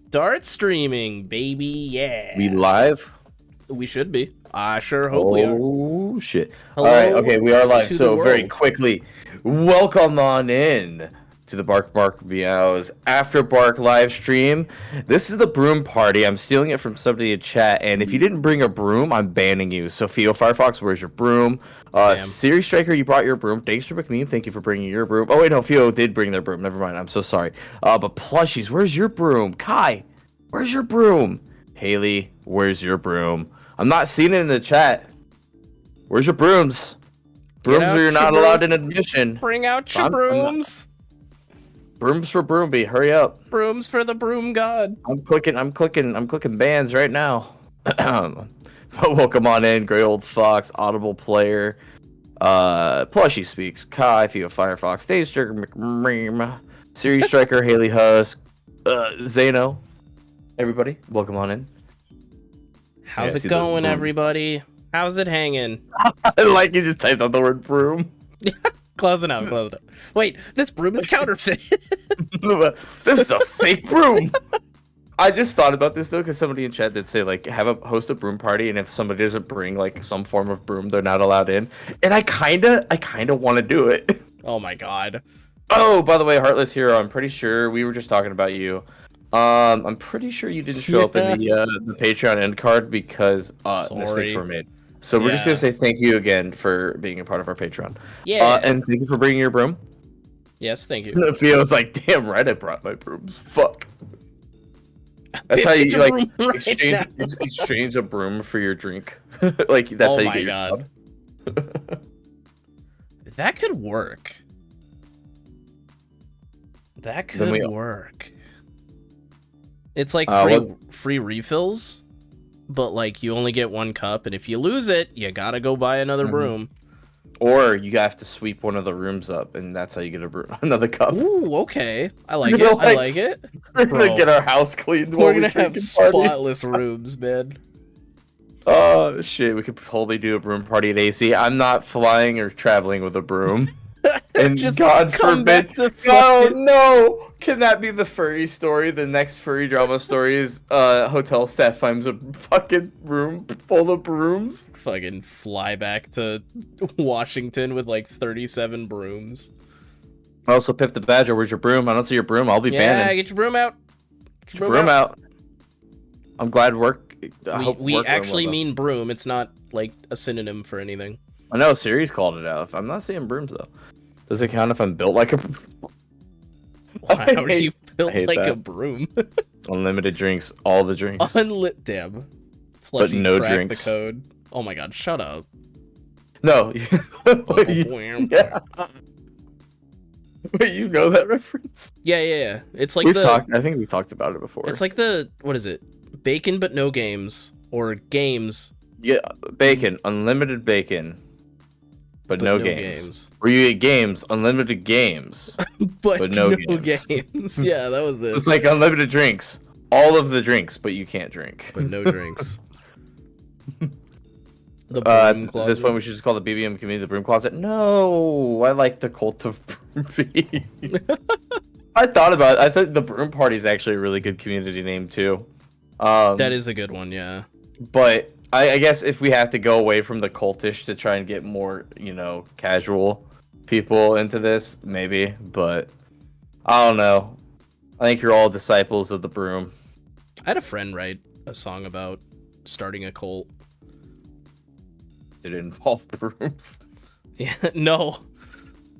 Start streaming, baby. Yeah. We live? We should be. I sure hope we are. Oh shit. Hello Alright, okay, we are live. to the So very world. quickly, welcome on in to the Bark Meows After Bark live stream. This is the broom party. I'm stealing it from somebody in chat, and if you didn't bring a broom, I'm banning you. So Theo Firefox, where's your broom? Series Striker, you brought your broom. Thanks for McMean. Thank you for bringing your broom. Oh wait, no, Theo did bring their broom. Never mind. I'm so sorry. But Plushies, where's your broom? Kai, where's your broom? Haley, where's your broom? I'm not seeing it in the chat. Where's your brooms? Brooms or you're not allowed in admission. Bring out your brooms. Brooms for Broomby, hurry up. Brooms for the broom god. I'm clicking bands right now. Welcome on in, Grey Old Fox, Audible Player, Plushy Speaks, Kai, Theo Firefox, Stage Striker, McMream, Series Striker, Haley Husk, Zano. Everybody, welcome on in. How's it going, everybody? How's it hanging? I like you just typed out the word broom. Close enough, close enough. Wait, this broom is counterfeit. This is a fake broom. I just thought about this though, because somebody in chat did say like host a broom party, and if somebody doesn't bring like some form of broom, they're not allowed in. And I kinda want to do it. Oh my god. Oh, by the way, Heartless Hero, I'm pretty sure we were just talking about you. I'm pretty sure you didn't show up in the Patreon end card because mistakes were made. So we're just gonna say thank you again for being a part of our Patreon. Yeah. And thank you for bringing your broom. Yes, thank you. Theo's like, damn right, I brought my brooms. Fuck. That's how you like exchange a broom for your drink. Like that's how you get your job. That could work. That could work. It's like free refills, but like you only get one cup, and if you lose it, you gotta go buy another broom. Or you have to sweep one of the rooms up, and that's how you get another cup. Ooh, okay. I like it. I like it. We're gonna get our house cleaned. We're gonna have spotless rooms, man. Oh shit, we could probably do a broom party at AC. I'm not flying or traveling with a broom. And just God come forbid. back to Oh no! Can that be the furry story? The next furry drama story is hotel staff finds a fucking room full of brooms. Fucking fly back to Washington with like 37 brooms. Also, Pip the Badger, where's your broom? I don't see your broom. I'll be banning. Yeah, get your broom out. Get your broom out. I'm glad we actually mean broom. It's not like a synonym for anything. I know Siri's called it out. I'm not seeing brooms though. Does it count if I'm built like a? How are you built like a broom? Unlimited drinks, all the drinks. Damn. Flushy, but no crack drinks. The code. Oh my god, shut up. No. Yeah. Wait, you know that reference? Yeah. It's like I think we talked about it before. It's like what is it? Bacon but no games, or games. Yeah, bacon, unlimited bacon, but no games. Where you get games, unlimited games, but no games. Yeah, that was it. So it's like unlimited drinks, all of the drinks, but you can't drink. But no drinks. At this point, we should just call the BBM community the Broom Closet. No, I like the Cult of Broomby. I thought the Broom Party is actually a really good community name too. That is a good one, yeah. But I guess if we have to go away from the cultish to try and get more, casual people into this, maybe. But I don't know. I think you're all disciples of the broom. I had a friend write a song about starting a cult. Did it involve brooms? Yeah, no.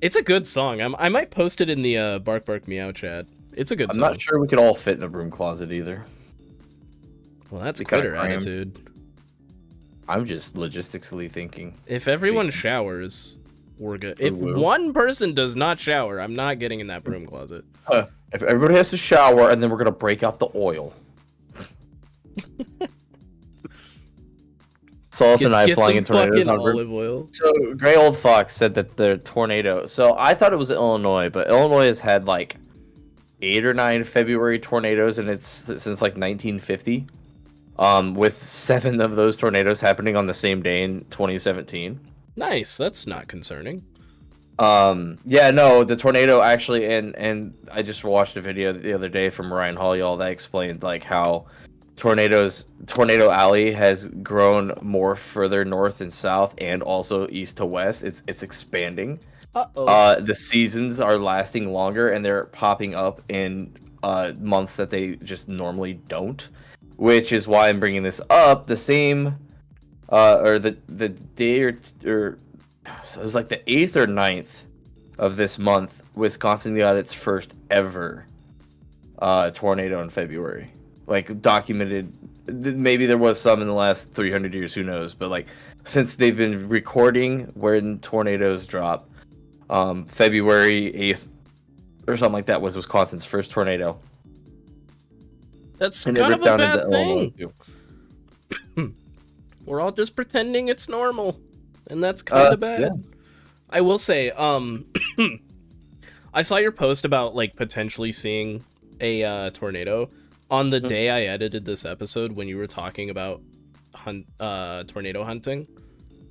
It's a good song. I might post it in the Bark Meow chat. It's a good song. I'm not sure we could all fit in a broom closet either. Well, that's a quitter attitude. I'm just logistically thinking. If everyone showers, we're good. If one person does not shower, I'm not getting in that broom closet. If everybody has to shower, and then we're gonna break out the oil. Sauce and I flying in tornadoes on olive oil. So Grey Old Fox said that the tornado. So I thought it was Illinois, but Illinois has had like 8 or 9 February tornadoes, and it's since like 1950. With 7 of those tornadoes happening on the same day in 2017. Nice, that's not concerning. Yeah, no, the tornado actually, and I just watched a video the other day from Ryan Hall that explained like how Tornado Alley has grown more further north and south, and also east to west. It's expanding. The seasons are lasting longer, and they're popping up in months that they just normally don't, which is why I'm bringing this up. The same, or the day or so it was like the 8th or 9th of this month, Wisconsin got its first ever tornado in February. Like documented, maybe there was some in the last 300 years, who knows? But like since they've been recording when tornadoes drop, February 8th or something like that was Wisconsin's first tornado. That's kind of a bad thing. We're all just pretending it's normal, and that's kind of bad. Yeah. I will say, I saw your post about like potentially seeing a tornado on the day I edited this episode when you were talking about tornado hunting,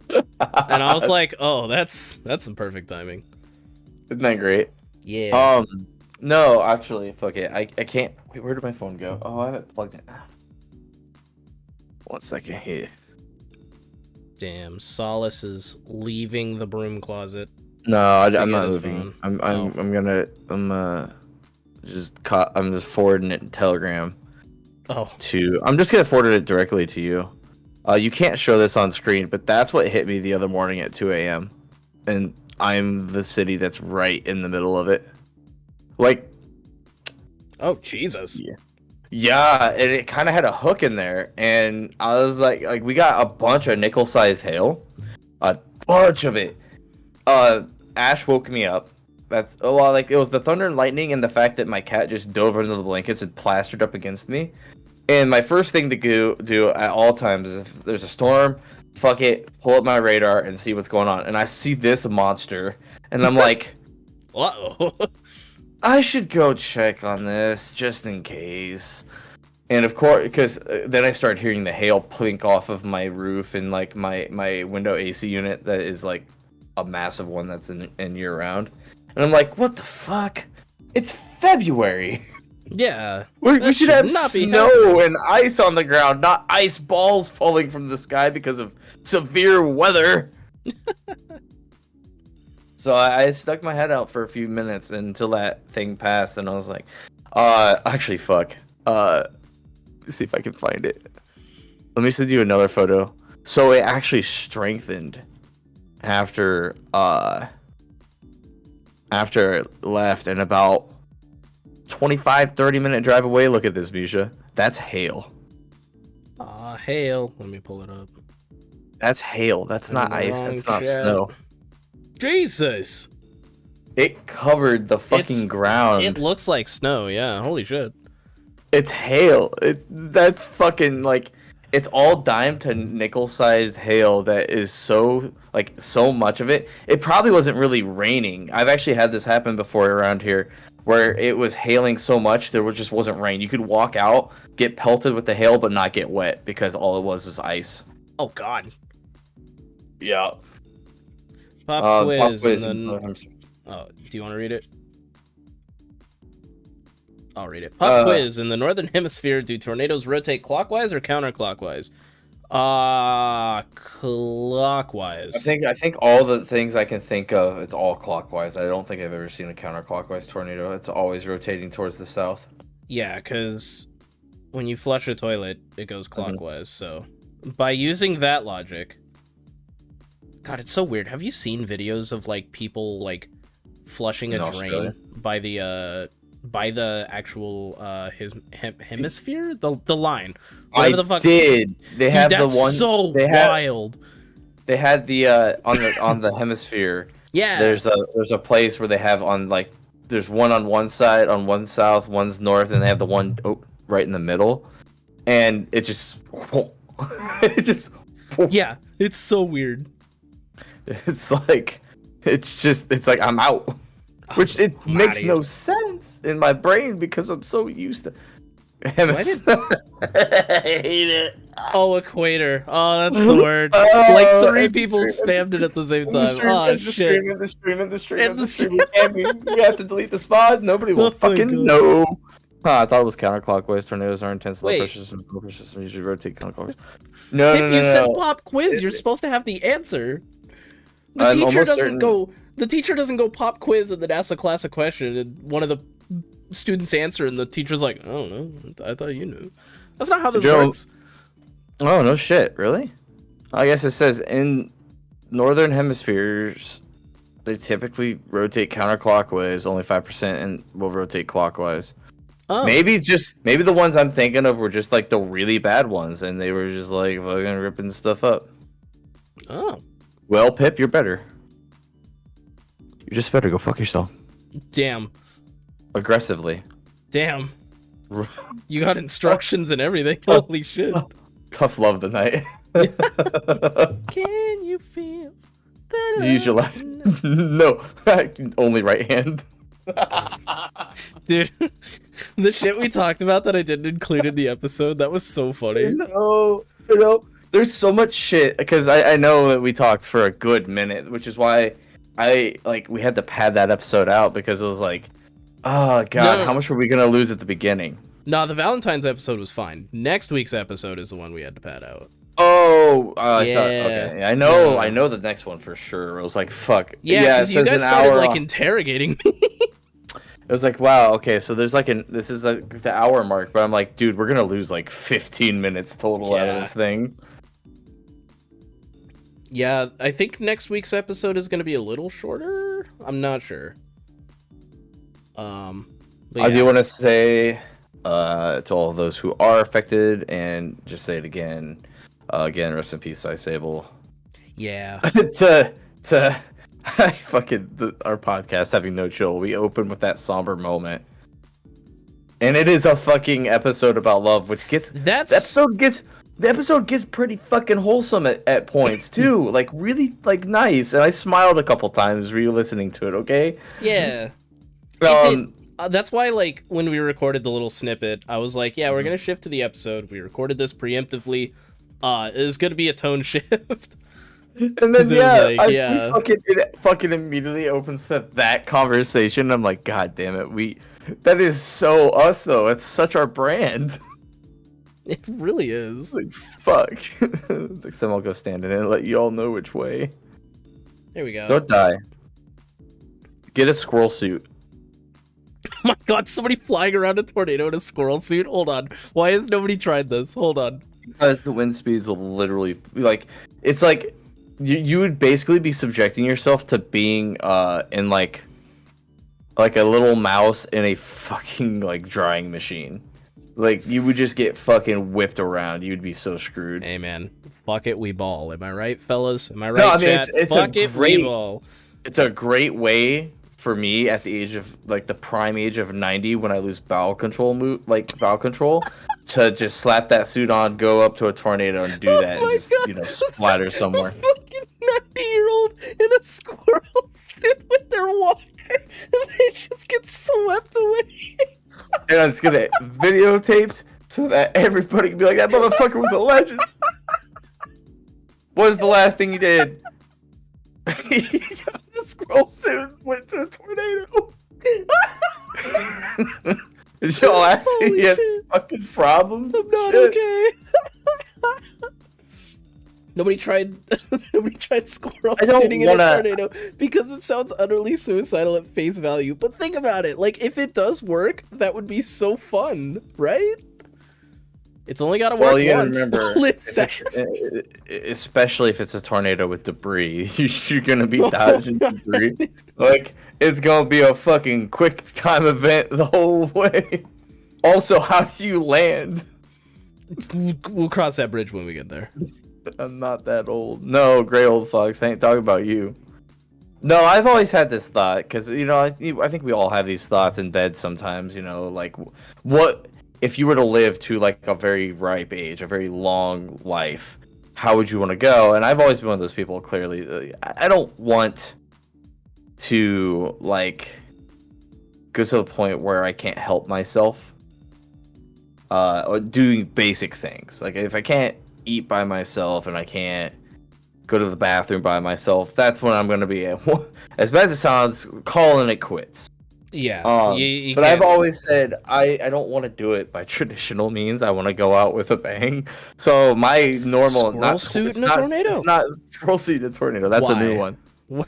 and I was like, "Oh, that's some perfect timing." Isn't that great? Yeah. No, actually, fuck it. I can't. Wait, where did my phone go? Oh, I haven't plugged it. 1 second here. Damn, Solace is leaving the broom closet. No, I'm not leaving. I'm just forwarding it in Telegram. Oh. I'm just gonna forward it directly to you. You can't show this on screen, but that's what hit me the other morning at 2 a.m. And I'm the city that's right in the middle of it. Like, oh Jesus. Yeah, and it kind of had a hook in there, and I was like we got a bunch of nickel-sized hail, a bunch of it. Ash woke me up. That's a lot. Like it was the thunder and lightning, and the fact that my cat just dove under the blankets and plastered up against me. And my first thing to do at all times is if there's a storm, fuck it, pull up my radar and see what's going on. And I see this monster, and I'm like, uh-oh. I should go check on this just in case. And of course, because then I start hearing the hail plink off of my roof and like my window AC unit that is like a massive one that's in year round. And I'm like, what the fuck? It's February. Yeah. We should have snow and ice on the ground, not ice balls falling from the sky because of severe weather. So I stuck my head out for a few minutes until that thing passed, and I was like, actually, fuck. See if I can find it. Let me send you another photo. So it actually strengthened after it left, and about 25-30 minute drive away. Look at this, Misha. That's hail. Hail. Let me pull it up. That's hail. That's not ice. That's not snow. Jesus. It covered the fucking ground. It looks like snow, yeah. Holy shit. It's hail. That's fucking like it's all dime to nickel sized hail that is so much of it. It probably wasn't really raining. I've actually had this happen before around here where it was hailing so much there just wasn't rain. You could walk out, get pelted with the hail, but not get wet because all it was ice. Oh god. Yeah. Pop quiz. Do you want to read it? I'll read it. Pop quiz. In the northern hemisphere, do tornadoes rotate clockwise or counterclockwise? Clockwise. I think all the things I can think of, it's all clockwise. I don't think I've ever seen a counterclockwise tornado. It's always rotating towards the south. Yeah, because when you flush a toilet, it goes clockwise. So by using that logic... God, it's so weird. Have you seen videos of like people like flushing a drain by the actual hemisphere, the line? Whatever the fuck. Did they have that's the one? So wild. They had the on the hemisphere. Yeah. There's a place where they have there's one on one side, on one south, one's north, and they have the one right in the middle, and it just yeah, it's so weird. It's like I'm out, which it makes no sense in my brain because I'm so used to him. I hate it. Oh, equator. Oh, that's the word. Like three End the people stream, spammed it at the same end the time. stream, Oh end the shit. stream, end the stream, end the stream, End end the the stream. stream. We have to delete the spot. Nobody will Oh my fucking God. know. Huh, I thought it was counterclockwise. Tornadoes are intense. Low Wait. pressure systems. Low pressure systems usually rotate counterclockwise. No, Pip, no, you no, said no. pop quiz. You're supposed to have the answer. The I'm teacher almost doesn't certain- go. The teacher doesn't go pop quiz and then ask a class a question and one of the students answer and the teacher's like, I don't know. I thought you knew. That's not how this Joe- works. Oh, no shit. Really? I guess it says in northern hemispheres, they typically rotate counterclockwise. Only 5% and will rotate clockwise. Oh. Maybe the ones I'm thinking of were just like the really bad ones, and they were just like fucking ripping stuff up. Oh. Well, Pip, you're better. You just better go fuck yourself. Damn. Aggressively. Damn. You got instructions and everything. Holy shit. Tough love tonight. Can you feel the Use your love left. tonight? No, only right hand. Dude, the shit we talked about that I didn't include in the episode, that was so funny. No, there's so much shit because I know that we talked for a good minute, which is why we had to pad that episode out because it was like, oh god, No. how much were we gonna lose at the beginning? Nah, the Valentine's episode was fine. Next week's episode is the one we had to pad out. Oh, I thought, Yeah. okay, I know, Yeah. I know the next one for sure. It was like, fuck, Yeah, it because you says guys an started hour like on- interrogating me. It was like, wow, okay, so there's like this is like the hour mark, but I'm like, dude, we're gonna lose like 15 minutes total out Yeah. of this thing. Yeah, I think next week's episode is going to be a little shorter. I'm not sure. But I do yeah. want to say to all of those who are affected, and just say it again, rest in peace, Ice Sable. Yeah. to our podcast having no chill. We open with that somber moment, and it is a fucking episode about love, which gets the episode gets pretty fucking wholesome at points too, like really like nice. And I smiled a couple times re-listening to it. Okay. Yeah. That's why, like, when we recorded the little snippet, I was like, yeah, we're going to shift to the episode. We recorded this preemptively. It is going to be a tone shift. And 'Cause then it was like, yeah. it fucking immediately opens to that conversation. I'm like, god damn it, that is so us though. It's such our brand. It really is. Like, fuck. Next time I'll go stand in it and let you all know which way. There we go. Don't die. Get a squirrel suit. Oh my god, somebody flying around a tornado in a squirrel suit? Hold on. Why has nobody tried this? Hold on. Because the wind speeds will literally like it's like you would basically be subjecting yourself to being in like a little mouse in a fucking like drying machine. Like you would just get fucking whipped around. You'd be so screwed. Hey man, fuck it, we ball. Am I right, fellas? Am I right, No, I mean, chat? it's a Fuck it, great- we ball. It's a great way for me at the age of like the prime age of 90 when I lose bowel control to just slap that suit on, go up to a tornado and do that my and just, God. splatter somewhere. Fucking 90-year-old in a squirrel suit with their walker, and they just get swept away. And I'm just gonna videotaped so that everybody can be like, that motherfucker was a legend. What was the last thing he did? He got in a squirrel suit and went to a tornado. Is y'all asking Holy he had shit. fucking problems? I'm not Shit. okay. Nobody tried squirrel I don't suiting in a wanna- tornado because it sounds utterly suicidal at face value. But think about it. Like, if it does work, that would be so fun, right? It's only got to work Well, you gotta once. remember, Live if fast. especially if it's a tornado with debris, you're gonna be dodging debris. Like, it's gonna be a fucking quick time event the whole way. Also, how do you land? We'll cross that bridge when we get there. I'm not that old. No, gray old fox. I ain't talking about you. No, I've always had this thought because I think we all have these thoughts in bed sometimes. Like what if you were to live to like a very ripe age, a very long life? How would you want to go? And I've always been one of those people. Clearly, I don't want to like go to the point where I can't help myself. Or doing basic things. Like if I can't eat by myself and I can't go to the bathroom by myself, that's when I'm gonna be as bad as it sounds, calling it quits. Yeah, you But can't. I've always said I don't want to do it by traditional means. I want to go out with a bang. So my normal Squirrel suit in a tornado? It's not squirrel suit in a tornado. That's a new Why? one.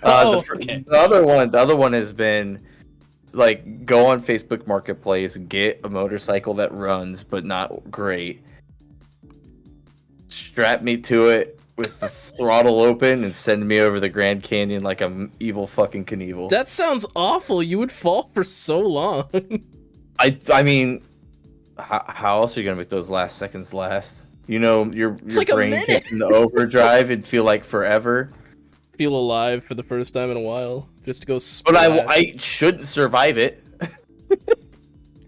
Okay. The other one has been like go on Facebook Marketplace, get a motorcycle that runs but not great, strap me to it with the throttle open, and send me over the Grand Canyon like I'm evil fucking Knievel. That sounds awful. You would fall for so long. I mean, how else are you gonna make those last seconds last? You know, your like a brain minute. gets into overdrive and feel like forever. Feel alive for the first time in a while, just to go. But Splat. I shouldn't survive it.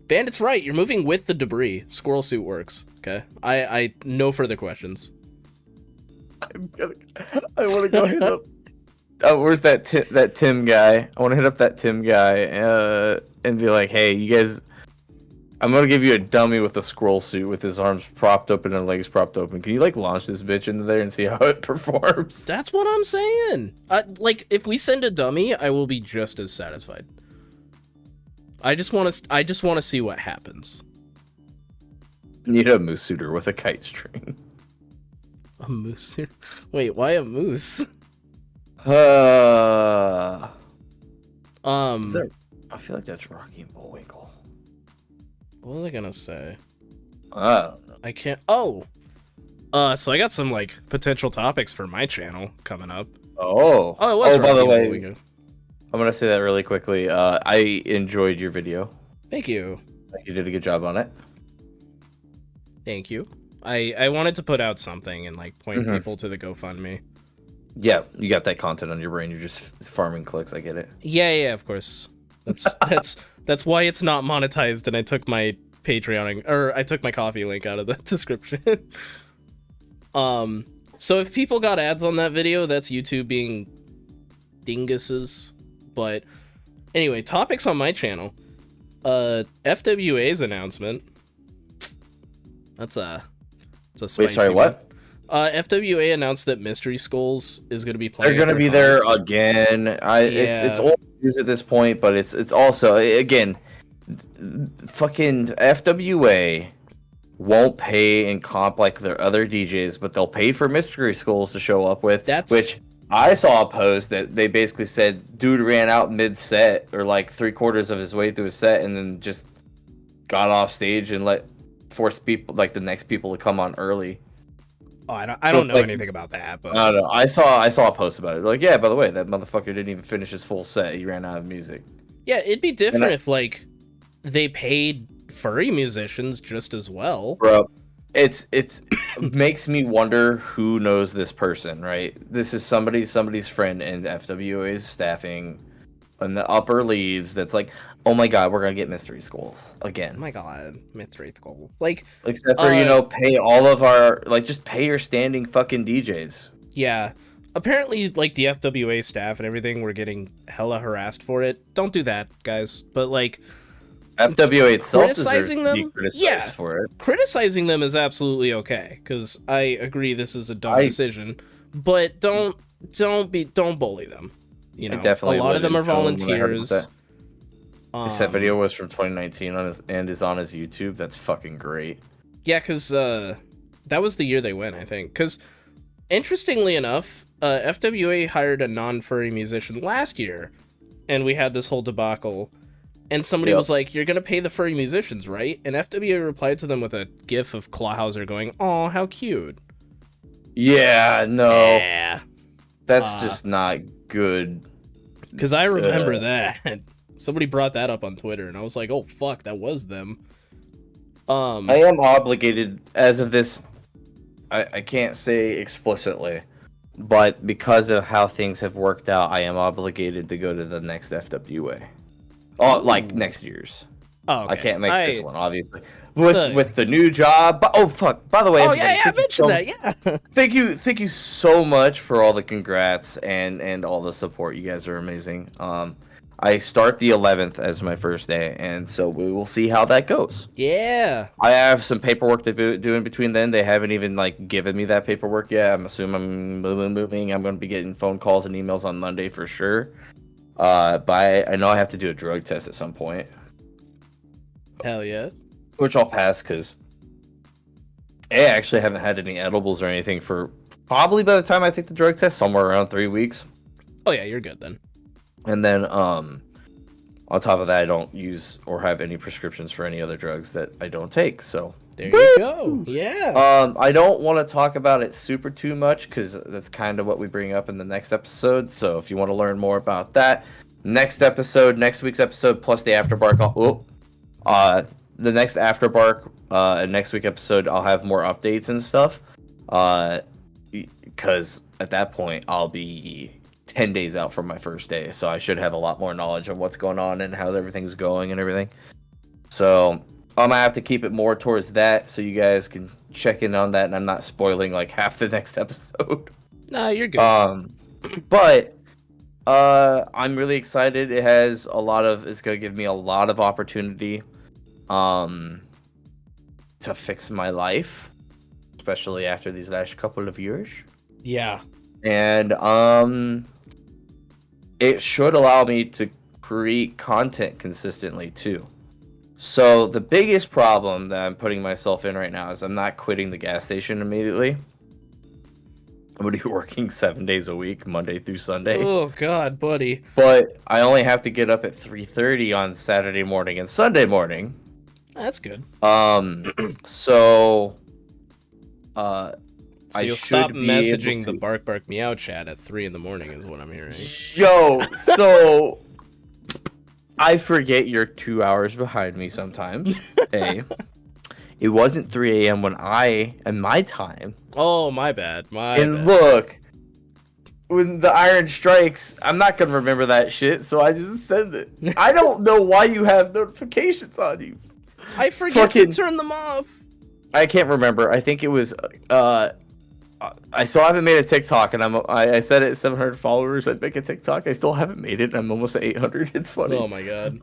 Bandit's right. You're moving with the debris. Squirrel suit works. Okay. I no further questions. I want to go hit up. Where's that Tim guy? I want to hit up that Tim guy and be like, hey, you guys, I'm gonna give you a dummy with a squirrel suit with his arms propped open and legs propped open. Can you like launch this bitch into there and see how it performs? That's what I'm saying. Like, if we send a dummy, I will be just as satisfied. I just want to see what happens. Need a moose suiter with a kite string. A moose? Wait, why a moose? I feel like that's Rocky and Bullwinkle. What was I gonna say? I don't know. I can't. Oh. So I got some like potential topics for my channel coming up. Oh, it was. by the Rocky way, Bullwinkle. I'm gonna say that really quickly. I enjoyed your video. Thank you. You did a good job on it. Thank you. I wanted to put out something and like point people to the GoFundMe. Yeah, you got that content on your brain. You're just farming clicks. I get it. Yeah, of course. That's why it's not monetized, and I took my Patreon or I took my coffee link out of the description. So if people got ads on that video, that's YouTube being dinguses. But anyway, topics on my channel. FWA's announcement. That's a spicy Wait, sorry, one. what? FWA announced that Mystery Skulls is going to be playing. They're going to be there again. It's old news at this point, but it's also again, fucking FWA won't pay and comp like their other DJs, but they'll pay for Mystery Skulls to show up with. Which I saw a post that they basically said dude ran out mid set or like 3/4 of his way through his set and then just got off stage and forced people like the next people to come on early. Oh, I don't know anything about that, but I don't know. I saw a post about it. Like, yeah, by the way, that motherfucker didn't even finish his full set. He ran out of music. Yeah, it'd be different if like they paid furry musicians just as well. Bro, it makes me wonder who knows this person, right? This is somebody's friend and FWA's staffing in the upper leads that's like, oh my god, we're gonna get Mystery Skulls again. Oh my god, Mystery Skull. Like, except for pay all of our just pay your standing fucking DJs. Yeah, apparently like the FWA staff and everything were getting hella harassed for it. Don't do that, guys. But like, FWA itself criticizing them, for it. Criticizing them is absolutely okay because I agree this is a dumb decision. But don't bully them. You know, definitely a lot of them are volunteers. That video was from 2019 and is on his YouTube. That's fucking great. Yeah, because that was the year they went, I think. Because interestingly enough, FWA hired a non-furry musician last year, and we had this whole debacle. And somebody was like, "You're gonna pay the furry musicians, right?" And FWA replied to them with a gif of Clawhauser going, "Aw, how cute." Yeah, no. Yeah. That's just not good. Because I remember that. Somebody brought that up on Twitter, and I was like, "Oh fuck, that was them." I am obligated as of this. I can't say explicitly, but because of how things have worked out, I am obligated to go to the next FWA. Oh, like next year's. Oh, okay. I can't make this one, obviously. With the new job. But, oh fuck! By the way, oh yeah, I mentioned that. Yeah. Thank you so much for all the congrats and all the support. You guys are amazing. I start the 11th as my first day, and so we will see how that goes. Yeah. I have some paperwork to do in between then. They haven't even like given me that paperwork yet. I'm assuming I'm moving. I'm going to be getting phone calls and emails on Monday for sure. But I know I have to do a drug test at some point. Hell yeah. Which I'll pass because I actually haven't had any edibles or anything for probably by the time I take the drug test, somewhere around 3 weeks. Oh yeah, you're good then. And then on top of that, I don't use or have any prescriptions for any other drugs that I don't take. So there you go. Yeah. I don't want to talk about it super too much because that's kind of what we bring up in the next episode. So if you want to learn more about that, next week's episode plus the afterbark. The next afterbark next week episode, I'll have more updates and stuff. Because at that point, I'll be 10 days out from my first day, so I should have a lot more knowledge of what's going on and how everything's going and everything. So I'm gonna have to keep it more towards that so you guys can check in on that and I'm not spoiling like half the next episode. Nah, you're good. But I'm really excited. It's gonna give me a lot of opportunity to fix my life, especially after these last couple of years. Yeah. And it should allow me to create content consistently too. So the biggest problem that I'm putting myself in right now is I'm not quitting the gas station immediately. I'm going to be working 7 days a week, Monday through Sunday. Oh God, buddy. But I only have to get up at 3:30 on Saturday morning and Sunday morning. That's good. So So you'll stop messaging the Bark Bark Meow chat at 3 in the morning is what I'm hearing. Yo, so I forget you're 2 hours behind me sometimes. It wasn't 3 a.m. when my time. Oh, my bad. Look, when the iron strikes, I'm not going to remember that shit, so I just send it. I don't know why you have notifications on you. I forget to turn them off. I can't remember. I think it was I still haven't made a TikTok, and I said at 700 followers I'd make a TikTok. I still haven't made it. I'm almost at 800. It's funny. Oh my god.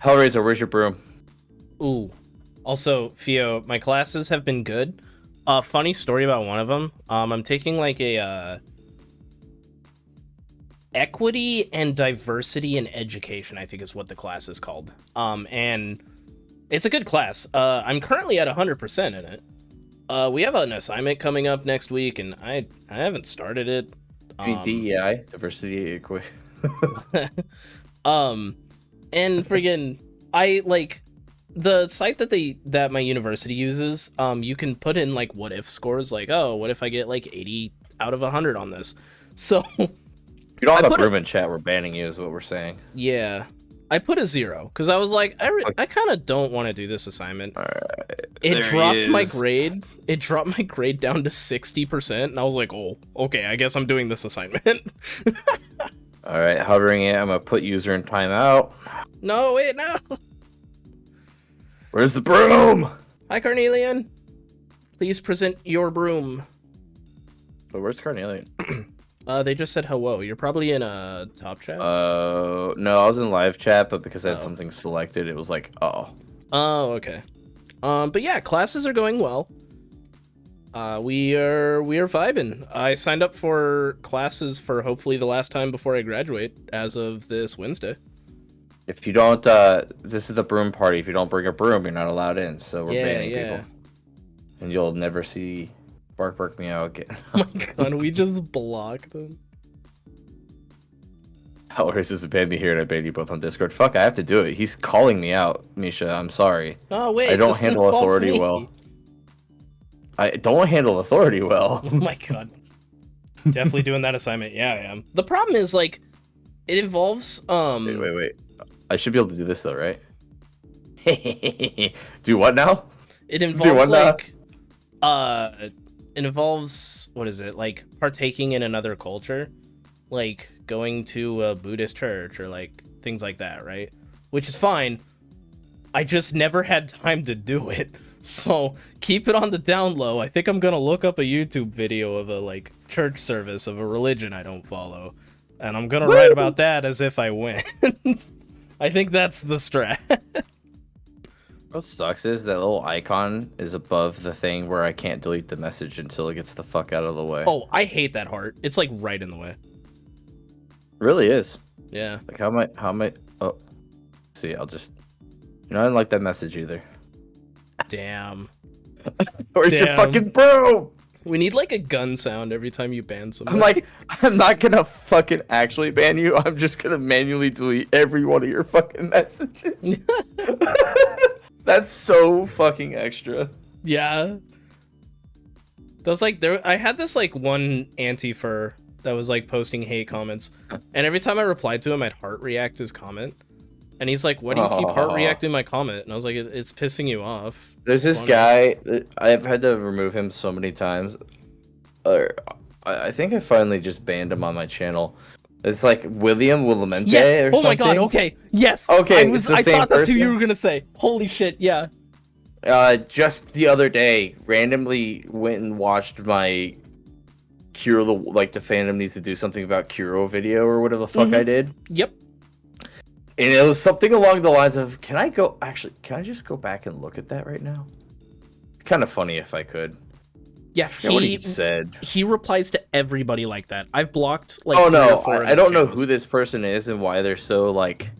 Hellraiser, where's your broom? Ooh. Also, Fio, my classes have been good. Funny story about one of them. I'm taking like a equity and diversity in education, I think is what the class is called. And it's a good class. I'm currently at 100% in it. We have an assignment coming up next week, and I haven't started it. DEI, diversity, equity. And friggin', I like the site that my university uses. You can put in like what if scores, like, oh, what if I get like 80 out of 100 on this? So you don't have a Broom in chat. We're banning you, is what we're saying. Yeah. I put a 0 because I was like, I kind of don't want to do this assignment. It dropped my grade. It dropped my grade down to 60%, and I was like, oh, okay, I guess I'm doing this assignment. All right, hovering it. I'm gonna put user in timeout. No, wait, no. Where's the broom? Hi, Carnelian. Please present your broom. Oh, where's Carnelian? They just said hello. You're probably in a top chat. No, I was in live chat, but because I had something selected, it was like, oh. Oh, okay. But yeah, classes are going well. We are vibing. I signed up for classes for hopefully the last time before I graduate, as of this Wednesday. If you don't, this is the broom party. If you don't bring a broom, you're not allowed in. So we're banning people, and you'll never see Bark Bark Meow again. Oh my god, we just blocked them. Hellraiser just banned me here, and I banned you both on Discord. Fuck, I have to do it. He's calling me out, Misha. I'm sorry. Oh wait, I don't handle authority well. I don't handle authority well. Oh my god. Definitely doing that assignment. Yeah, I am. The problem is, like, it involves Wait. I should be able to do this though, right? Do what now? It involves like it involves, what is it, like partaking in another culture, like going to a Buddhist church or like things like that, right? Which is fine. I just never had time to do it. So keep it on the down low. I think I'm gonna look up a YouTube video of a like church service of a religion I don't follow, and I'm gonna write about that as if I win. I think that's the strat. What sucks is that little icon is above the thing where I can't delete the message until it gets the fuck out of the way. Oh, I hate that heart. It's like right in the way. It really is. Yeah. Like how am I? Oh, see, I'll just. I didn't like that message either. Damn. Where's your fucking broom? We need like a gun sound every time you ban somebody. I'm like, I'm not gonna fucking actually ban you. I'm just gonna manually delete every one of your fucking messages. That's so fucking extra. Yeah. That was like I had this like one anti-fur that was like posting hate comments, and every time I replied to him, I'd heart react his comment. And he's like, "Why do you keep heart reacting my comment?" And I was like, "It's pissing you off." There's this guy. I've had to remove him so many times. I think I finally just banned him on my channel. It's like William Willamente or something. Oh my god, okay. Yes. Okay, I thought that's who you were gonna say. Holy shit, yeah. Just the other day, randomly went and watched my Cure the fandom needs to do something about Kuro video or whatever the fuck I did. Yep. And it was something along the lines of, can I just go back and look at that right now? Kind of funny if I could. Yeah, what he said. He replies to everybody like that. I've blocked like. Oh three no, or four I don't know who this person is and why they're so like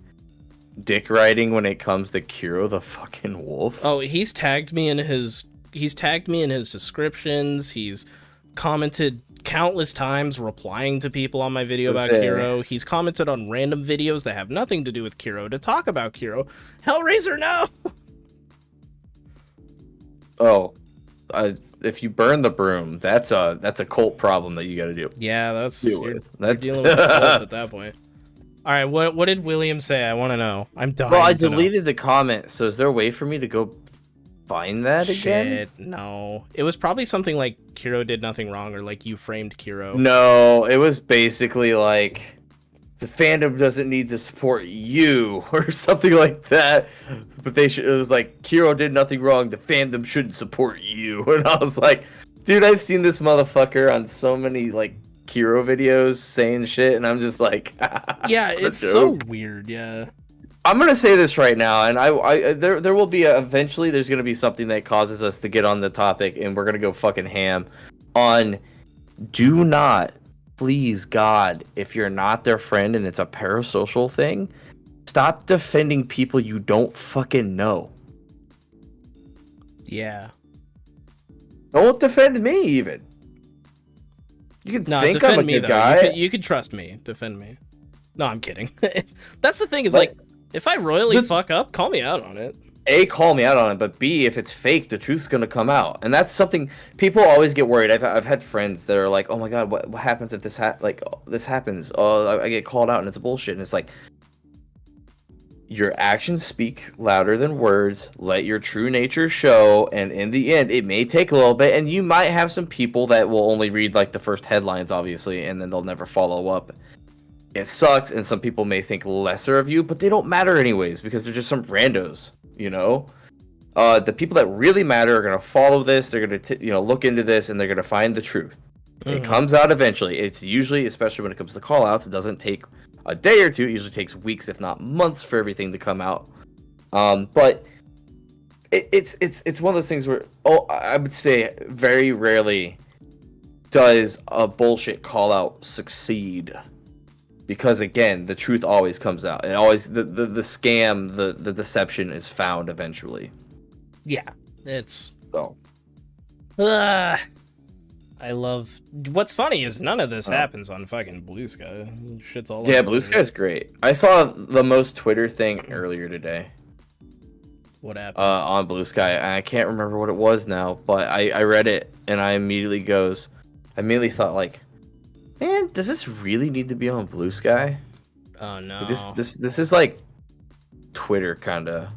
dick riding when it comes to Kuro the fucking wolf. Oh, he's tagged me in his descriptions. He's commented countless times replying to people on my video about Kuro. He's commented on random videos that have nothing to do with Kuro to talk about Kuro. Hellraiser, no. Oh, if you burn the broom, that's a cult problem that you got to do. Yeah, you're dealing with a cult at that point. All right, what did William say? I want to know. I'm dying. Well, I deleted the comment, so is there a way for me to go find that again? No. It was probably something like Kuro did nothing wrong, or like you framed Kuro. No, it was basically like the fandom doesn't need to support you or something like that. But it was like Kuro did nothing wrong. The fandom shouldn't support you. And I was like, dude, I've seen this motherfucker on so many like Kuro videos saying shit, and I'm just like, yeah, it's so weird. Yeah. I'm gonna say this right now, and there will be eventually there's gonna be something that causes us to get on the topic, and we're gonna go fucking ham on. Do not, please God, if you're not their friend and it's a parasocial thing, stop defending people you don't fucking know. Yeah. Don't defend me even. You can think I'm a good guy. You could trust me. Defend me. No, I'm kidding. That's the thing. Is like. If I royally fuck up, call me out on it. A, call me out on it, but B, if it's fake, the truth's gonna come out, and that's something people always get worried. I've had friends that are like, "Oh my god, what happens if this this happens? Oh, I get called out and it's bullshit." And it's like, your actions speak louder than words. Let your true nature show, and in the end, it may take a little bit, and you might have some people that will only read like the first headlines, obviously, and then they'll never follow up. It sucks, and some people may think lesser of you, but they don't matter anyways because they're just some randos, you know. The people that really matter are gonna follow this. They're gonna look into this, and they're gonna find the truth. It comes out eventually. It's usually, especially when it comes to call-outs, it doesn't take a day or two. It usually takes weeks, if not months, for everything to come out. But it's one of those things where I would say very rarely does a bullshit call-out succeed. Because again, the truth always comes out. It always the scam, the deception is found eventually. Yeah, it's so. I love. What's funny is none of this happens on fucking Blue Sky. Shit's all. Yeah, Blue Sky's great. I saw the most Twitter thing earlier today. What happened? On Blue Sky, I can't remember what it was now, but I read it and I immediately thought like, man, does this really need to be on Blue Sky? Oh no. This is like Twitter kind of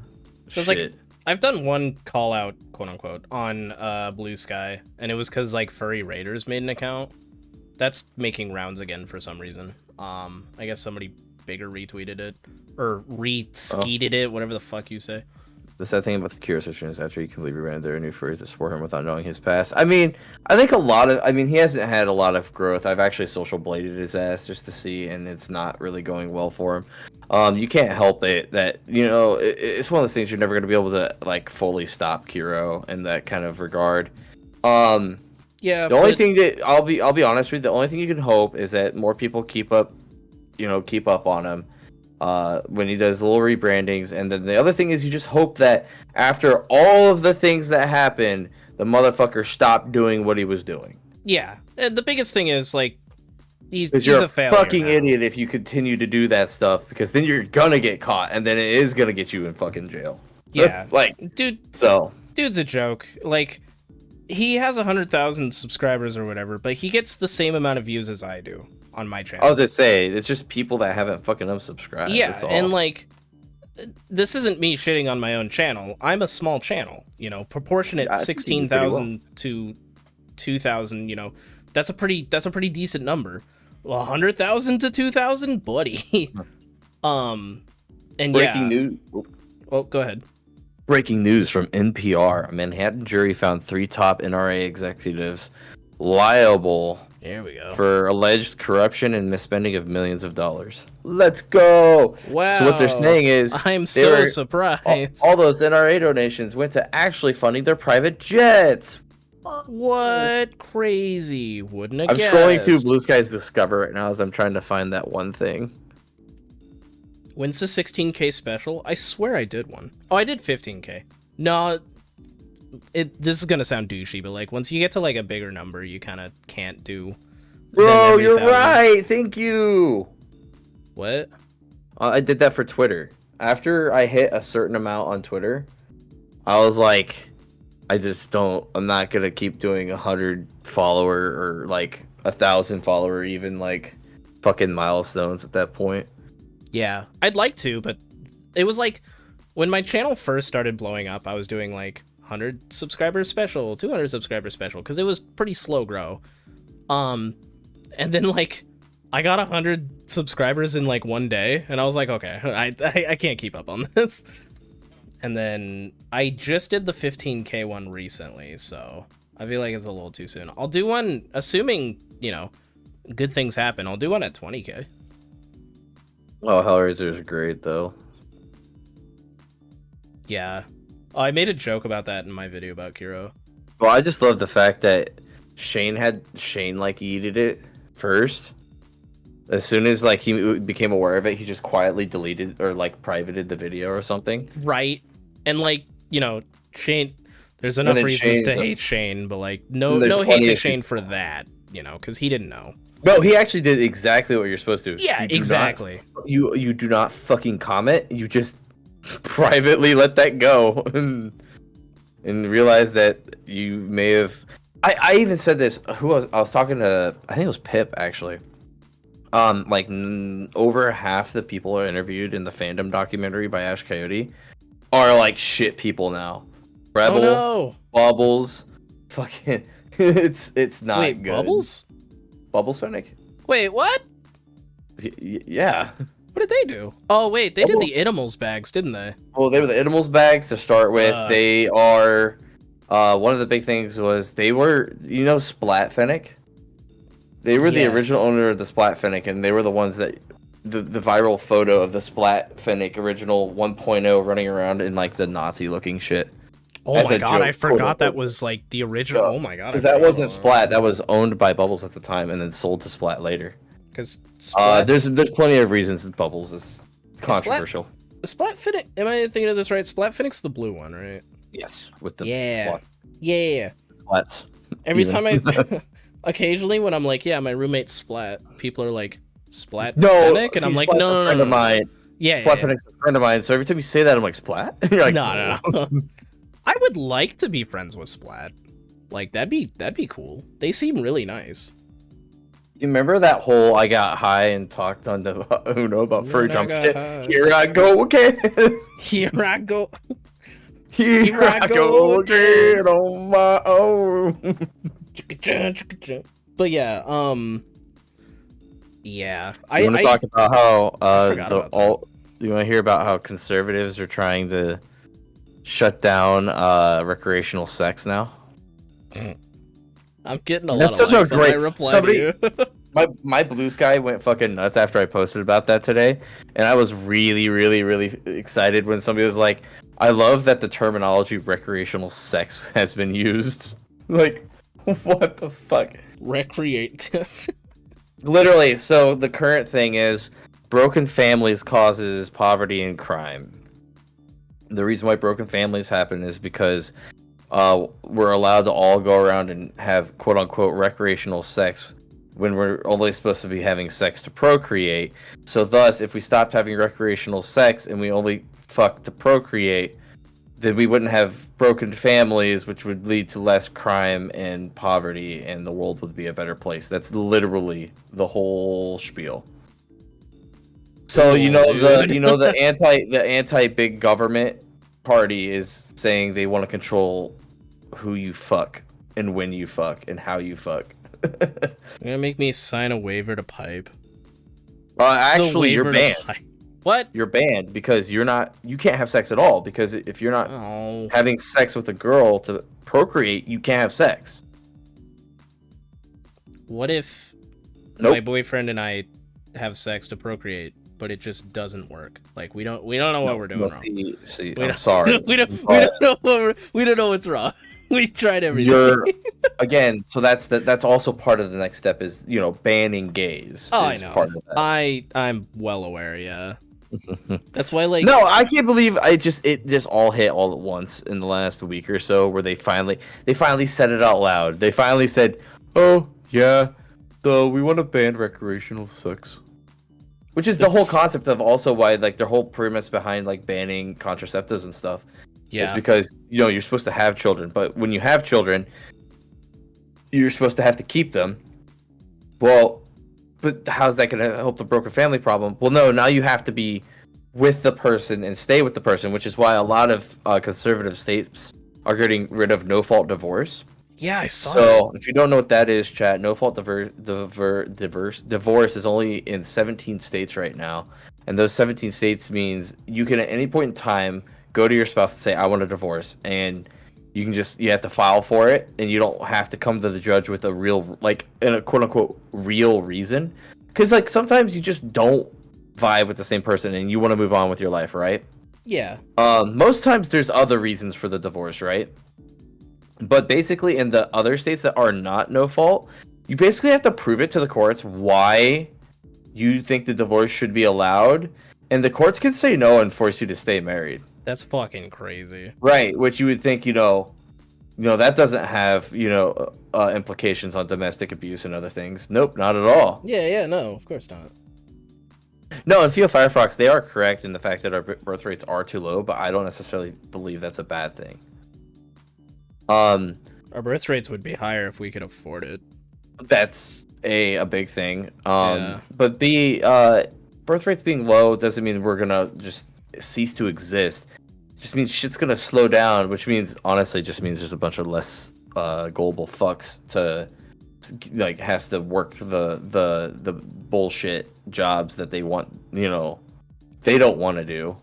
shit. Like, I've done one call out, quote unquote, on Blue Sky, and it was because like Furry Raiders made an account. That's making rounds again for some reason. I guess somebody bigger retweeted it or re-skeeted it, whatever the fuck you say. The sad thing about the Kira situation is after he completely ran, there are new furries that support him without knowing his past. I mean, I think he hasn't had a lot of growth. I've actually social bladed his ass just to see, and it's not really going well for him. You can't help it that, it's one of those things you're never going to be able to, like, fully stop Kiro in that kind of regard. Yeah. The only thing that I'll be honest with you, the only thing you can hope is that more people keep up on him. When he does little rebrandings, and then the other thing is you just hope that after all of the things that happen, the motherfucker stopped doing what he was doing. Yeah, the biggest thing is like he's you're a failure fucking now. idiot if you continue to do that stuff, because then you're gonna get caught, and then it is gonna get you in fucking jail. Yeah, like dude's a joke. Like he has 100,000 subscribers or whatever, but he gets the same amount of views as I do on my channel. I was gonna say, it's just people that haven't fucking unsubscribed. Yeah, and like, this isn't me shitting on my own channel. I'm a small channel, proportionate 16,000 to 2,000. That's a pretty decent number. 100,000 to 2,000, buddy. And breaking news. Oh, go ahead. Breaking news from NPR: a Manhattan jury found 3 top NRA executives liable. There we go. For alleged corruption and misspending of millions of dollars. Let's go! Wow. So what they're saying is... I'm so surprised. All those NRA donations went to actually funding their private jets. What? Crazy. Wouldn't have guessed. I'm scrolling through Blue Sky's Discover right now as I'm trying to find that one thing. When's the 16K special? I swear I did one. Oh, I did 15K. No... this is gonna sound douchey, but like once you get to like a bigger number, you kind of can't do. Bro, you're right. Thank you. What? I did that for Twitter. After I hit a certain amount on Twitter, I was like, I'm not gonna keep doing 100 follower or like 1,000 follower, even like fucking milestones at that point. Yeah, I'd like to, but it was like when my channel first started blowing up, I was doing like 100 subscribers special, 200 subscribers special, because it was pretty slow grow. And then like I got 100 subscribers in like one day, and I was like, okay, I can't keep up on this. And then I just did the 15K one recently, so I feel like it's a little too soon. I'll do one, assuming good things happen. I'll do one at 20K. Oh, Hellraiser's great though. Yeah. Oh, I made a joke about that in my video about Kiro. Well, I just love the fact that Shane like yeeted it first. As soon as like he became aware of it, he just quietly deleted or like privated the video or something. Right. And like, Shane, there's enough reasons to hate Shane, but like no hate to Shane for that, because he didn't know. No, he actually did exactly what you're supposed to. Yeah, exactly. You do not fucking comment. You just privately let that go and realize that you may have. I even said this. I was talking to? I think it was Pip actually. Over half the people are interviewed in the fandom documentary by Ash Coyote are like shit people now. Rebel, Bubbles, fucking. It's not Wait, good. Bubbles Fennec? Wait, what? Yeah. What did they do? Oh, wait, they did the Animals bags, didn't they? Well, they were the Animals bags to start with. They are... one of the big things was they were... Splat Fennec? They were the original owner of the Splat Fennec, and they were the ones that... The viral photo of the Splat Fennec original 1.0 running around in, like, the Nazi-looking shit. Oh my god, I forgot that was, like, the original... Oh my god. Because that wasn't Splat. That was owned by Bubbles at the time, and then sold to Splat later. Because there's plenty of reasons that Bubbles is controversial. Splat Fennec, am I thinking of this right? Splat Fennec's the blue one, right? Yes, with the yeah, splats. Every time occasionally when I'm like, yeah, my roommate's Splat, people are like, Splat Fennec, and I'm like, no, a friend of mine. Yeah, Splat Fennec's a friend of mine. So every time you say that, I'm like, Splat. You're like, no. I would like to be friends with Splat. Like that'd be cool. They seem really nice. You remember that whole I got high and talked on the Uno about fur jump shit? Here I go again. Here I go. Here I go again on my own. But yeah, yeah. You want to talk about how you want to hear about how conservatives are trying to shut down recreational sex now. I'm getting a That's lot of such a likes on my great- reply somebody- to you. My blue sky went fucking nuts after I posted about that today, and I was really, really, really excited when somebody was like, "I love that the terminology recreational sex has been used." Like, what the fuck? Recreate this. Literally, so the current thing is broken families causes poverty and crime. The reason why broken families happen is because we're allowed to all go around and have quote unquote recreational sex when we're only supposed to be having sex to procreate. So thus, if we stopped having recreational sex and we only fuck to procreate, then we wouldn't have broken families, which would lead to less crime and poverty, and the world would be a better place. That's literally the whole spiel. So Cool, dude. the anti big government party is saying they want to control who you fuck and when you fuck and how you fuck. You're gonna make me sign a waiver to pipe. Actually, you're The waiver to banned. pipe. What? You're banned because you can't have sex at all, because if you're not Oh. having sex with a girl to procreate, you can't have sex. What if Nope. my boyfriend and I have sex to procreate, but it just doesn't work? Like we don't know what we're doing wrong. See, We I'm don't- sorry. we don't know what's wrong. We tried everything. You're again, so that's also part of the next step is, banning gays. Oh, I is know. part of that. I'm well aware. Yeah. That's why, like, No, I can't believe it just all hit all at once in the last week or so, where they finally said it out loud. They finally said, "Oh yeah, so we want to ban recreational sex," which is the whole concept of also why, like, their whole premise behind like banning contraceptives and stuff. yeah, Is because you're supposed to have children, but when you have children, you're supposed to have to keep them. Well, but how's that going to help the broken family problem? Well, no, now you have to be with the person and stay with the person, which is why a lot of conservative states are getting rid of no-fault divorce. yeah, I saw. So, if you don't know what that is, chat, no-fault divorce is only in 17 states right now. And those 17 states means you can at any point in time go to your spouse and say, "I want a divorce," and you have to file for it, and you don't have to come to the judge with a real, like, in a quote unquote real reason, because like sometimes you just don't vibe with the same person and you want to move on with your life, right? Yeah, Most times there's other reasons for the divorce, right? But basically, in the other states that are not no fault, you basically have to prove it to the courts why you think the divorce should be allowed, and the courts can say no and force you to stay married. that's fucking crazy. Right, which you would think, that doesn't have, implications on domestic abuse and other things. Nope, not at all. Yeah, no, of course not. No, and Theo Firefox, they are correct in the fact that our birth rates are too low, but I don't necessarily believe that's a bad thing. Our birth rates would be higher if we could afford it. That's a big thing. Yeah. But birth rates being low doesn't mean we're gonna just cease to exist. It just means shit's gonna slow down, which means honestly just means there's a bunch of less gullible fucks to has to work for the bullshit jobs that they want, they don't want to do.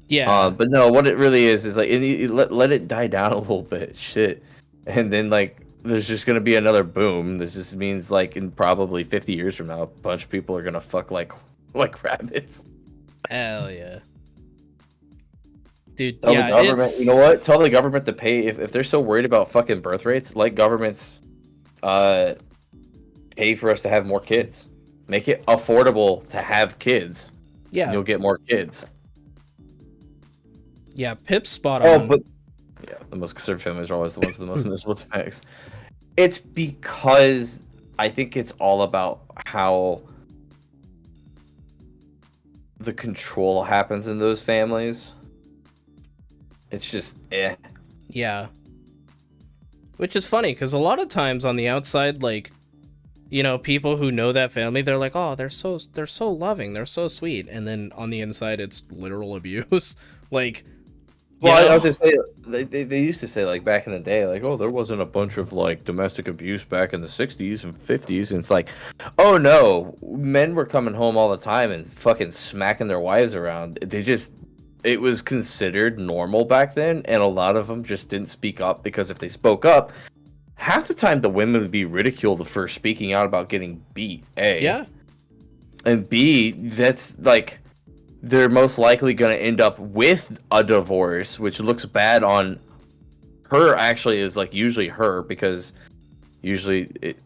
Yeah, But no, what it really is like let it die down a little bit, shit, and then like there's just gonna be another boom. This just means like in probably 50 years from now, a bunch of people are gonna fuck like rabbits. hell yeah, dude. Tell yeah, the government, it's... you know what? Tell the government to pay if they're so worried about fucking birth rates. Like governments, pay for us to have more kids. Make it affordable to have kids. Yeah, And you'll get more kids. yeah. Pip's spot Oh, on. but yeah, the most conservative families are always the ones with the most miserable tax. It's because I think it's all about how the control happens in those families. It's just Yeah. Which is funny, because a lot of times on the outside, like, people who know that family, they're like, oh, they're so loving, they're so sweet. And then on the inside, it's literal abuse. Like, Well, I was gonna say they used to say like back in the day, like, oh, there wasn't a bunch of like domestic abuse back in the 60s and 50s, and it's like, oh no, men were coming home all the time and fucking smacking their wives around. it was considered normal back then, and a lot of them just didn't speak up because if they spoke up, half the time the women would be ridiculed for speaking out about getting beat. A. Yeah. And B, that's like they're most likely going to end up with a divorce, which looks bad on her. Actually, is like usually her because usually it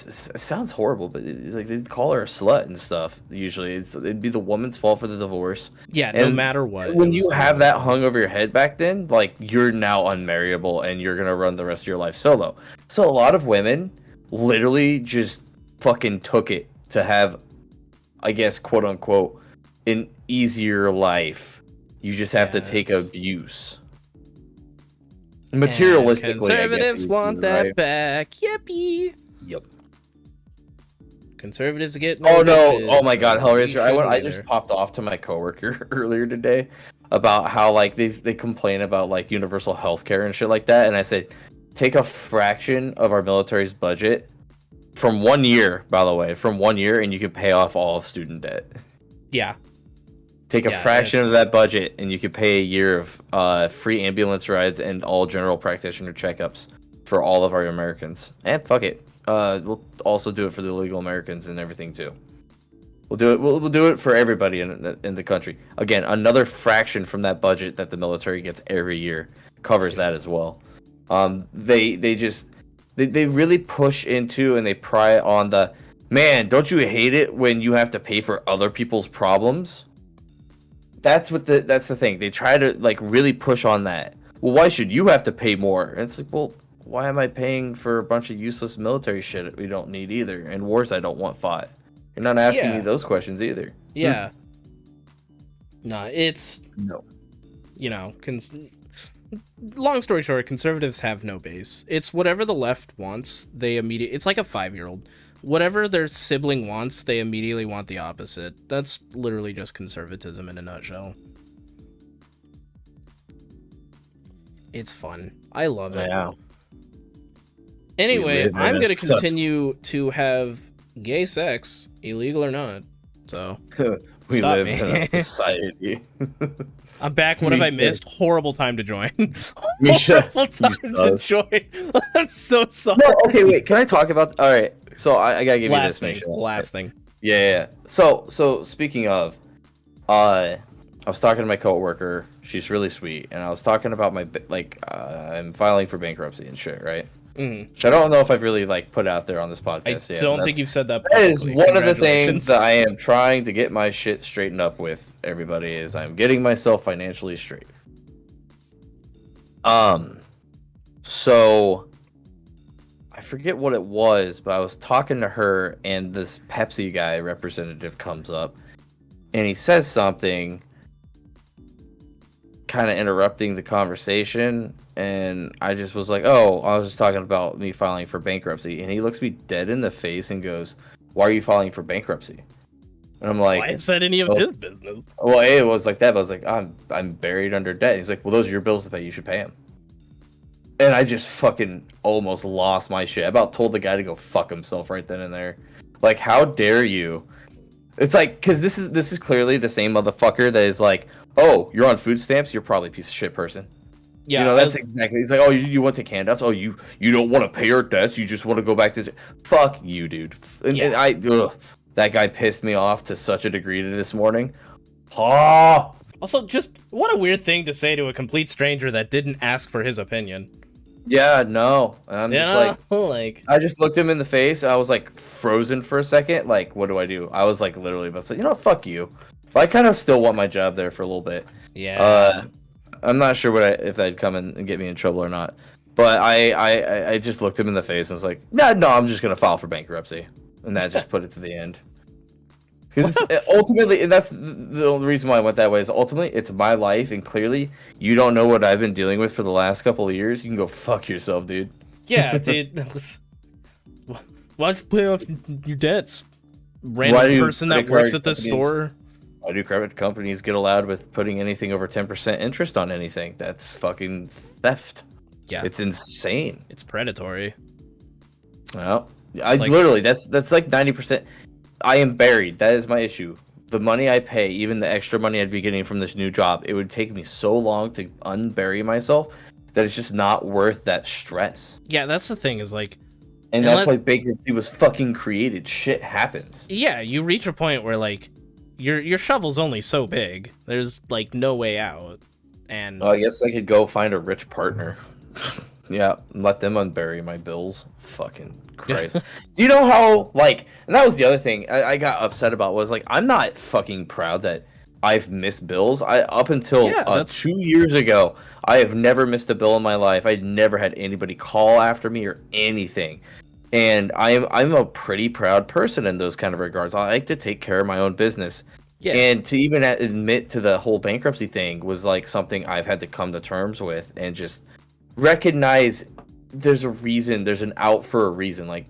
sounds horrible, but it's like they'd call her a slut and stuff. Usually, it'd be the woman's fault for the divorce. Yeah, And no matter what. when you have that hung over your head back then, like you're now unmarriable and you're gonna run the rest of your life solo. So a lot of women literally just fucking took it to have, I guess, quote unquote, an easier life. You just have to take abuse. Materialistically, and conservatives want that back. Yippee. Yep. Conservatives get no. bitches, Oh my god, Hellraiser. I later. just popped off to my coworker earlier today about how like they complain about like universal healthcare and shit like that, and I said, take a fraction of our military's budget from 1 year, by the way, from 1 year, and you can pay off all of student debt. Yeah. Take a fraction of that budget, and you can pay a year of free ambulance rides and all general practitioner checkups for all of our Americans. And fuck it, we'll also do it for the illegal Americans and everything too. We'll do it. We'll do it for everybody in the country. Again, another fraction from that budget that the military gets every year covers that as well. They really push into and they pry on the, man, don't you hate it when you have to pay for other people's problems? That's the thing. They try to like really push on that. Well, why should you have to pay more? And it's like, well, why am I paying for a bunch of useless military shit we don't need either, and wars I don't want fought? You're not asking me those questions either. Yeah. No, it's no. You know, long story short, conservatives have no base. It's whatever the left wants, they immediately. It's like a 5-year-old. Whatever their sibling wants, they immediately want the opposite. That's literally just conservatism in a nutshell. It's fun. I love it. Yeah. Anyway, I'm going to continue to have gay sex, illegal or not. So, we stop live me. in a society. I'm back. What have I missed? Horrible time to join. Misha, Horrible time to join. I'm so sorry. No, okay, wait. Can I talk about? All right. So I gotta give you this, Misha. Last thing. Yeah. So speaking of, I was talking to my coworker. She's really sweet, and I was talking about my I'm filing for bankruptcy and shit, right? Mm-hmm. Which I don't know if I've really like put out there on this podcast. I don't think you've said that. That is one of the things that I am trying to get my shit straightened up with. Everybody is I'm getting myself financially straight. So I forget what it was, but I was talking to her, and this Pepsi guy representative comes up, and he says something, kind of interrupting the conversation, and I just was like, "Oh, I was just talking about me filing for bankruptcy," and he looks me dead in the face and goes, "Why are you filing for bankruptcy?" And I'm like, why is that any of his business? Well, it was like that, but I was like, I'm buried under debt. He's like, well, those are your bills to pay. You should pay them. And I just fucking almost lost my shit. I about told the guy to go fuck himself right then and there. Like, how dare you? It's like, because this is clearly the same motherfucker that is like, oh, you're on food stamps. You're probably a piece of shit person. Yeah, you know, that's exactly. He's like, oh, you want to take handouts? Oh, you don't want to pay our debts. You just want to go back to. Fuck you, dude. And that guy pissed me off to such a degree this morning. Also, just what a weird thing to say to a complete stranger that didn't ask for his opinion. Yeah, no. I'm just like I just looked him in the face. I was like frozen for a second. Like, what do I do? I was like literally about to say, you know, fuck you. But I kind of still want my job there for a little bit. Yeah. I'm not sure if that'd come in and get me in trouble or not. But I just looked him in the face and was like, no, I'm just gonna file for bankruptcy, and that just put it to the end. Ultimately, and that's the only reason why I went that way, is ultimately it's my life, and clearly you don't know what I've been dealing with for the last couple of years. You can go fuck yourself, dude. Yeah, dude. Why don't you pay off your debts? Random person that works at the store. Why do credit companies get allowed with putting anything over 10% interest on anything? That's fucking theft. Yeah, it's insane. It's predatory. Well, that's like 90%. I am buried. That is my issue. the money I pay, even the extra money I'd be getting from this new job, it would take me so long to unbury myself that it's just not worth that stress. Yeah, that's the thing, is like, And unless, that's why bankruptcy was fucking created. Shit happens. yeah, you reach a point where like your shovel's only so big. There's like no way out. And I guess I could go find a rich partner. Yeah, let them unbury my bills. Fucking Christ. Do you know how, like, and that was the other thing I got upset about, was like, I'm not fucking proud that I've missed bills. Up until 2 years ago, I have never missed a bill in my life. I'd never had anybody call after me or anything. And I'm a pretty proud person in those kind of regards. I like to take care of my own business. Yeah. And to even admit to the whole bankruptcy thing was like something I've had to come to terms with and just recognize there's a reason, there's an out for a reason. Like,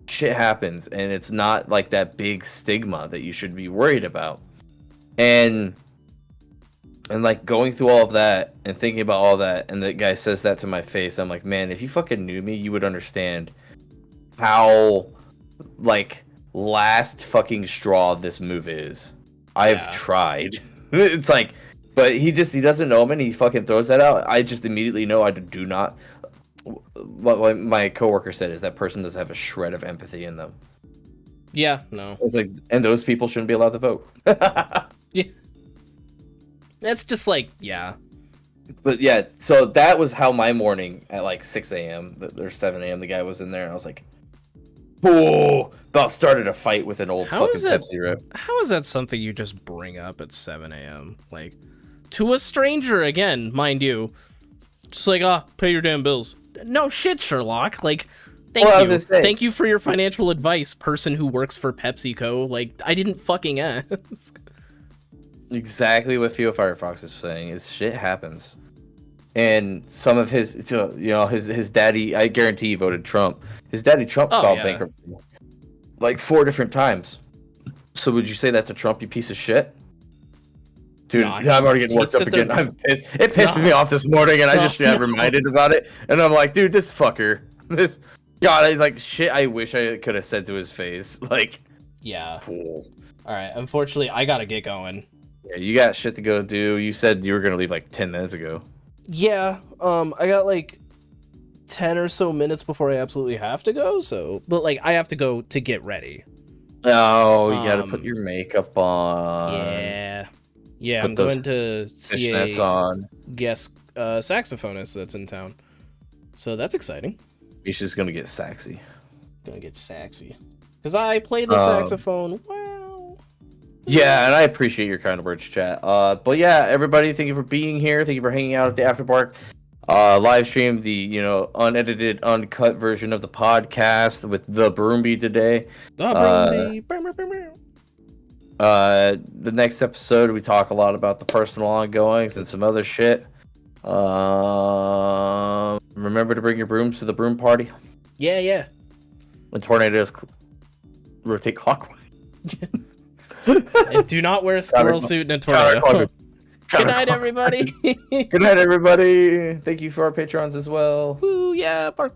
shit happens, and it's not like that big stigma that you should be worried about. And like going through all of that and thinking about all that, and the guy says that to my face, I'm like, man, if you fucking knew me, you would understand how, like, last fucking straw this move is. I've tried. It's like, but he doesn't know him, and he fucking throws that out. I just immediately know I do not. What my coworker said is that person doesn't have a shred of empathy in them. Yeah, no. It's like, and those people shouldn't be allowed to vote. Yeah. That's just like, yeah. But yeah, so that was how my morning at like 6 a.m. or 7 a.m. the guy was in there, and I was like, oh, about started a fight with an old fucking Pepsi rep. How is that something you just bring up at 7 a.m.? Like, to a stranger, again, mind you. Just like, pay your damn bills. No shit, Sherlock. Like, thank you. Thank you for your financial advice, person who works for PepsiCo. Like, I didn't fucking ask. Exactly what Theo Firefox is saying is shit happens. And some of his, his daddy, I guarantee he voted Trump. His daddy Trump filed bankruptcy like 4 different times. So would you say that to Trump, you piece of shit? Dude, I'm already getting worked up again. I'm pissed. It pissed me off this morning, and I just got reminded about it. And I'm like, dude, this fucker. Shit I wish I could have said to his face. Like, yeah. Cool. All right, unfortunately, I gotta get going. Yeah, you got shit to go do. You said you were gonna leave like 10 minutes ago. Yeah, I got like 10 or so minutes before I absolutely have to go, but like I have to go to get ready. Oh, you gotta put your makeup on. Yeah, I'm going to see a guest saxophonist that's in town. So that's exciting. He's just gonna get saxy. Gonna get saxy. Because I play the saxophone. Wow. Yeah, and I appreciate your kind words, chat. But yeah, everybody, thank you for being here. Thank you for hanging out at the After Bark live stream, the unedited, uncut version of the podcast with the Broom today. The next episode we talk a lot about the personal ongoings and some other shit. Remember to bring your brooms to the broom party. Yeah. When tornadoes rotate clockwise. And do not wear a squirrel suit in a tornado. Good night, everybody. Good night, everybody. Thank you for our patrons as well. Woo, yeah. Bark.